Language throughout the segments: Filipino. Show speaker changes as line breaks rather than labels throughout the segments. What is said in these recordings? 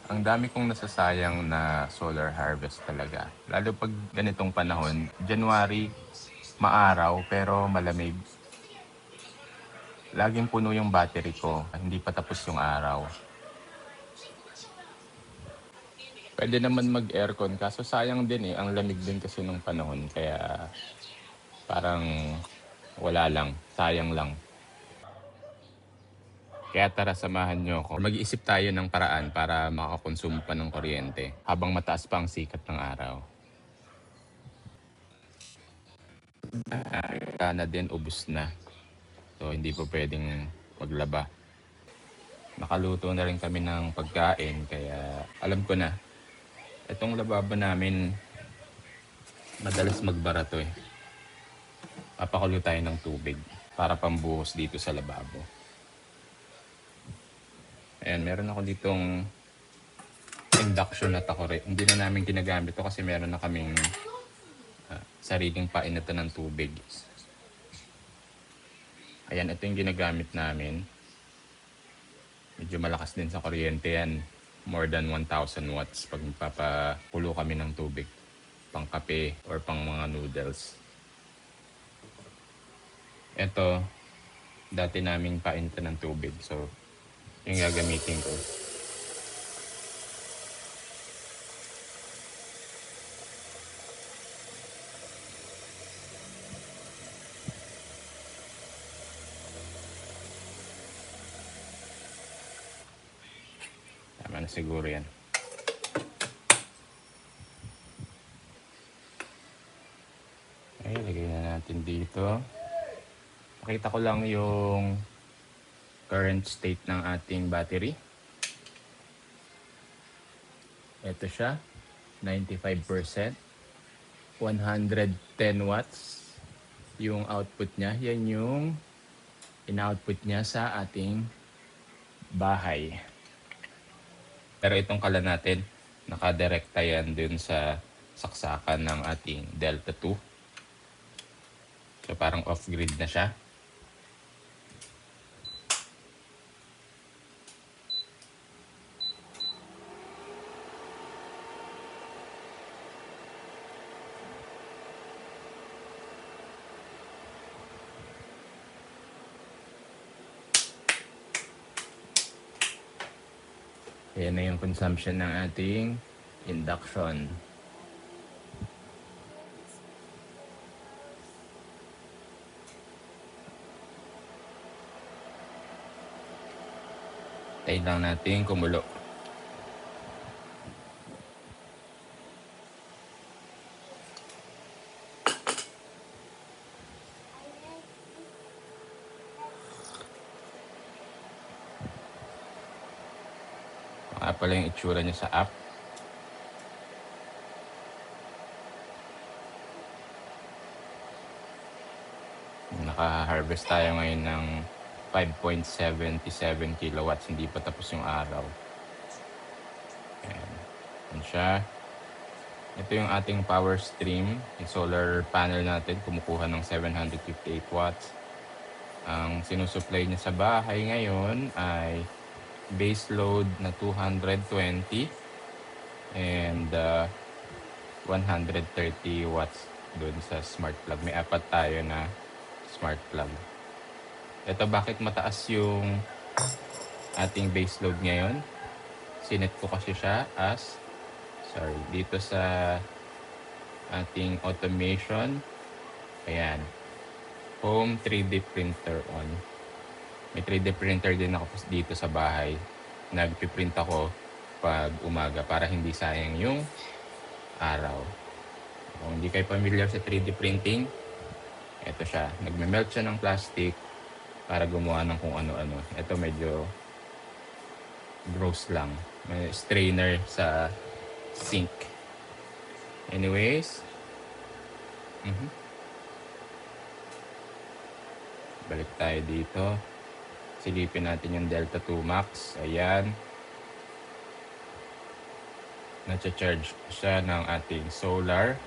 Ang dami kong nasasayang na solar harvest talaga. Lalo pag ganitong panahon, January, maaraw pero malamig. Laging puno yung battery ko, hindi pa tapos yung araw. Pwede naman mag-aircon kaso sayang din eh, ang lamig din kasi nung panahon kaya parang wala lang, sayang lang. Kaya tara samahan nyo ako. Mag-iisip tayo ng paraan para makakonsumo pa ng kuryente habang mataas pa ang sikat ng araw. Na din ubos na. So hindi po pwedeng maglaba. Nakaluto na rin kami ng pagkain kaya alam ko na. Itong lababo namin madalas magbara to eh. Papakulo tayo ng tubig para pambuhos dito sa lababo. Ayan, meron ako ditong induction na takore. Hindi na namin ginagamit to kasi meron na kaming sariling painatan ng tubig. Ayan, ito yung ginagamit namin. Medyo malakas din sa kuryente yan. More than 1,000 watts pag magpapakulo kami ng tubig. Pang kape or pang mga noodles. Ito, dati naming painatan ng tubig. So, yung gagamitin ko. Tama na siguro yan. Okay, lagay na natin dito. Pakita ko lang yung current state ng ating battery. Ito siya, 95%. 110 watts yung output niya. Yan yung in-output niya sa ating bahay. Pero itong kala natin, nakadirekta yan dun sa saksakan ng ating Delta 2. So parang off-grid na siya. Ayan na yung consumption ng ating induction. Tayo lang natin kumulo. Pala yung itsura niya sa app. Naka-harvest tayo ngayon ng 5.77 kilowatts. Hindi pa tapos yung araw. Ayan. Ayan siya. Ito yung ating power stream. Yung solar panel natin kumukuha ng 758 watts. Ang sinusupply niya sa bahay ngayon ay base load na 220 and 130 watts dun sa smart plug. May apat tayo na smart plug. Ito bakit mataas yung ating base load ngayon. Sinet ko kasi siya as dito sa ating automation. Ayan. Home 3D printer on. May 3D printer din ako dito sa bahay. Nagpiprint ako pag umaga para hindi sayang yung araw. Kung hindi kayo familiar sa 3D printing, ito siya. Nagme-melt siya ng plastic para gumawa ng kung ano-ano. Ito medyo gross lang. May strainer sa sink. Anyways. Balik tayo dito. Silipin natin yung Delta 2 Max. Ayan. Nacha-charge siya ng ating solar.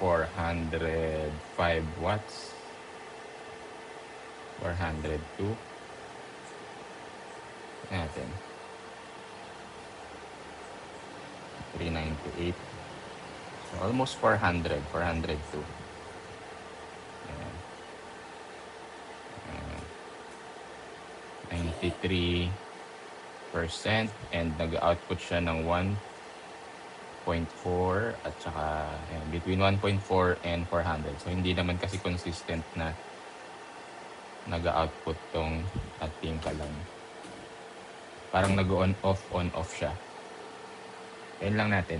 405 watts. 402. natin. 398. So, almost 400. 402. Ayan. 93%. And nag-output siya ng 1.4 at saka ayan, between 1.4 and 400. So, hindi naman kasi consistent na nag-output tong ating kalan. Parang nag-on off siya. Ayan lang natin.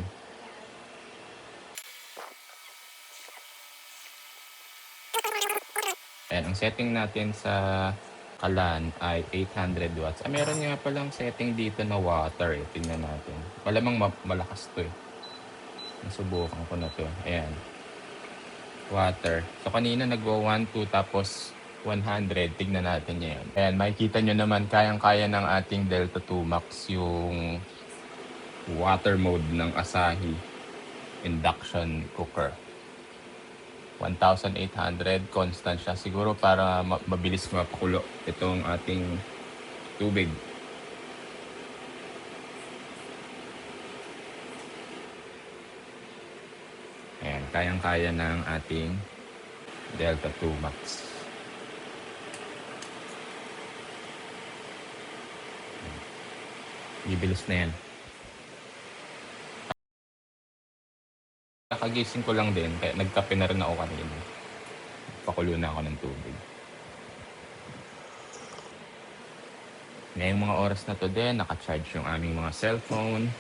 Ayan, ang setting natin sa kalan ay 800 watts. Meron nga palang setting dito na water. Tingnan natin. Malamang malakas to eh. Nasubukan ko na to. Ayan. Water. So, kanina nagwa 1, 2, tapos 100. Tignan natin yan. Ayan, makikita nyo naman, kayang-kaya ng ating Delta 2 Max yung water mode ng Asahi induction cooker. 1,800 constant siya. Siguro para mabilis mapakulo itong ating tubig. Ayan, kayang-kaya ng ating Delta 2 Max. Bibilis na yan. Kakagising ko lang din, kaya nagkape na rin ako kanina. Pakulo na ako ng tubig. Ngayong mga oras na to din, naka-charge yung aming mga cellphone.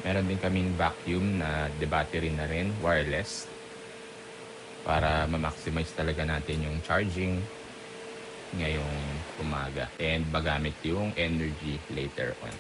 Meron din kaming vacuum na de-battery na rin, wireless. Para ma-maximize talaga natin yung charging ngayong umaga. And magamit yung energy later on.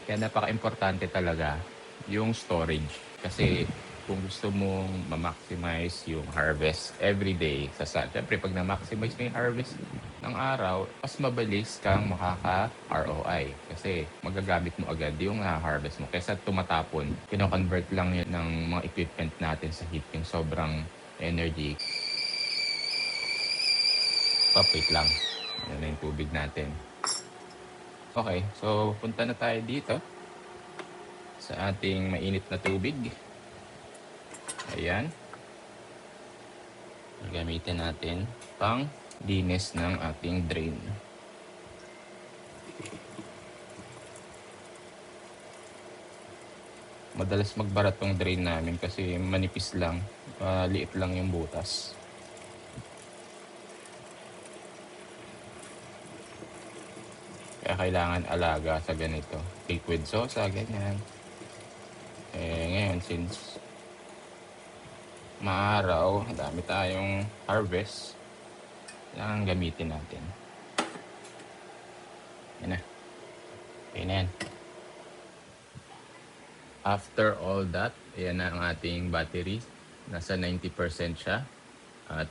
Kaya napaka-importante talaga yung storage. Kasi kung gusto mong ma-maximize yung harvest everyday sa sun. Siyempre, pag na-maximize mo yung harvest ng araw, mas mabilis kang makaka-ROI. Kasi magagamit mo agad yung harvest mo. Kaysa tumatapon, kino-convert lang yun ng mga equipment natin sa heat yung sobrang energy. Wait lang. Yan na yung tubig natin. Okay, so punta na tayo dito sa ating mainit na tubig. Ayan. Gamitin natin pang linis ng ating drain. Madalas magbara tong drain namin kasi manipis lang, liit lang yung butas. Kaya kailangan alaga sa ganito. Liquid sosa, ganyan. Ngayon, since maaraw, dami tayong harvest, kailangan gamitin natin. Yan na. Okay na yan. After all that, ayan na ang ating battery. Nasa 90% siya. At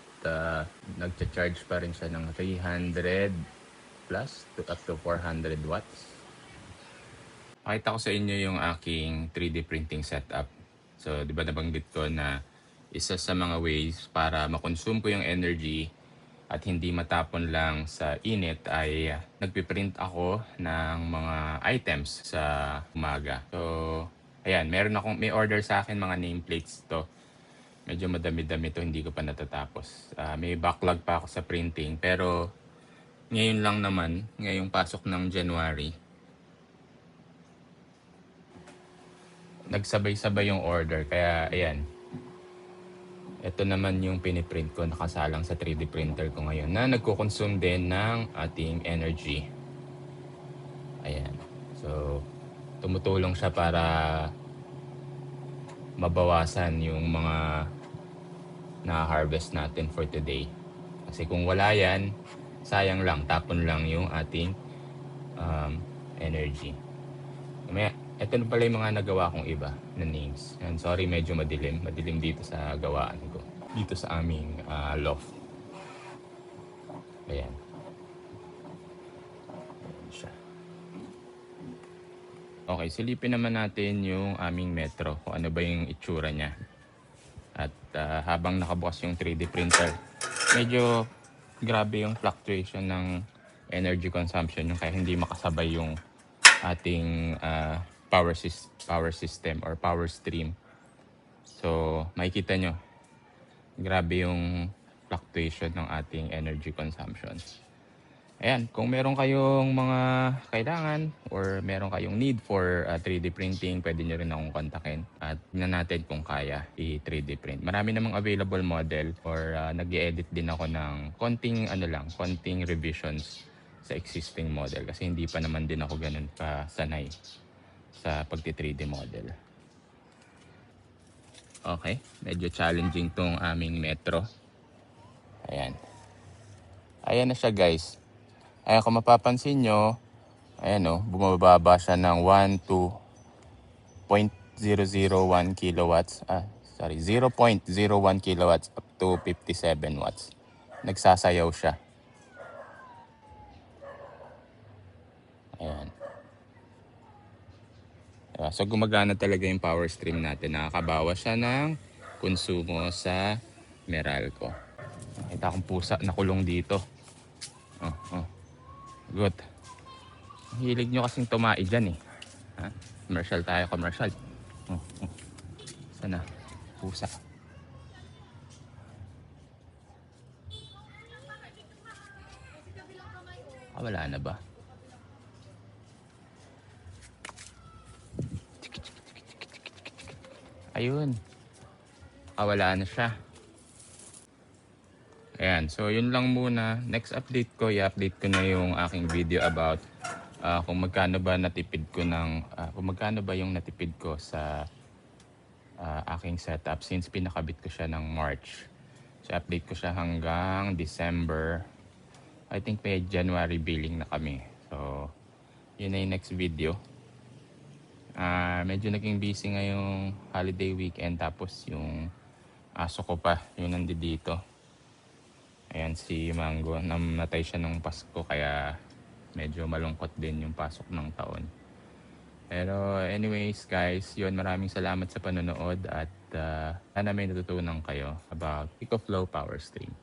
nagcha-charge pa rin siya ng 300 plus to up to 400 watts. Pakita ko sa inyo yung aking 3D printing setup. So, di ba nabanggit ko na isa sa mga ways para makonsume ko yung energy at hindi matapon lang sa init ay nagpiprint ako ng mga items sa umaga. So, ayan, may order sa akin mga nameplates to. Medyo madami-dami to, hindi ko pa natatapos. May backlog pa ako sa printing, pero ngayon lang naman, ngayong pasok ng January, nagsabay-sabay yung order. Kaya, ayan. Ito naman yung piniprint ko, nakasalang sa 3D printer ko ngayon na nagko-consume din ng ating energy. Ayan. So, tumutulong siya para mabawasan yung mga na-harvest natin for today. Kasi kung wala yan, sayang lang, tapon lang yung ating energy. Ito na pala yung mga nagawa kong iba na names. And sorry, medyo madilim. Madilim dito sa gawaan ko. Dito sa aming loft. Ayan. Ayan siya. Okay, silipin naman natin yung aming metro. Kung ano ba yung itsura niya. At habang nakabukas yung 3D printer, medyo grabe yung fluctuation ng energy consumption yung kaya hindi makasabay yung ating power system or power stream. So makikita nyo, grabe yung fluctuation ng ating energy consumption. Ayan, kung meron kayong mga kailangan or meron kayong need for 3D printing, pwede nyo rin akong kontakin at tingnan natin kung kaya i-3D print. Marami namang available model or nag-i-edit din ako ng konting revisions sa existing model kasi hindi pa naman din ako ganun kasanay sa pagti-3D model. Okay, medyo challenging tong aming metro. Ayan. Ayan na siya guys. Ayan, kung mapapansin nyo, ayan o, bumababa siya ng 1 to 0.001 kilowatts. 0.01 kilowatts up to 57 watts. Nagsasayaw siya. Ayan. So gumagana talaga yung power stream natin. Nakakabawas siya ng konsumo sa Meralco. Nakita akong pusa nakulong dito. Good. Hilig nyo kasing tumae dyan eh. Ha? Commercial tayo, commercial. Sana? Pusa. Wala na ba? Ayun. Wala na siya. Ayan, so yun lang muna. Next update ko, i-update ko na yung aking video about kung magkano ba natipid ko kung magkano ba yung natipid ko sa aking setup since pinakabit ko siya ng March. So update ko siya hanggang December. I think may January billing na kami. So yun na yung next video. Medyo naging busy ngayong holiday weekend tapos yung aso ko pa yung nandito. Ayan si Mango, namatay siya nung Pasko kaya medyo malungkot din yung pasok ng taon. Pero anyways guys, yun, maraming salamat sa panonood at sana may natutunan kayo about PicoFlow Power Stream.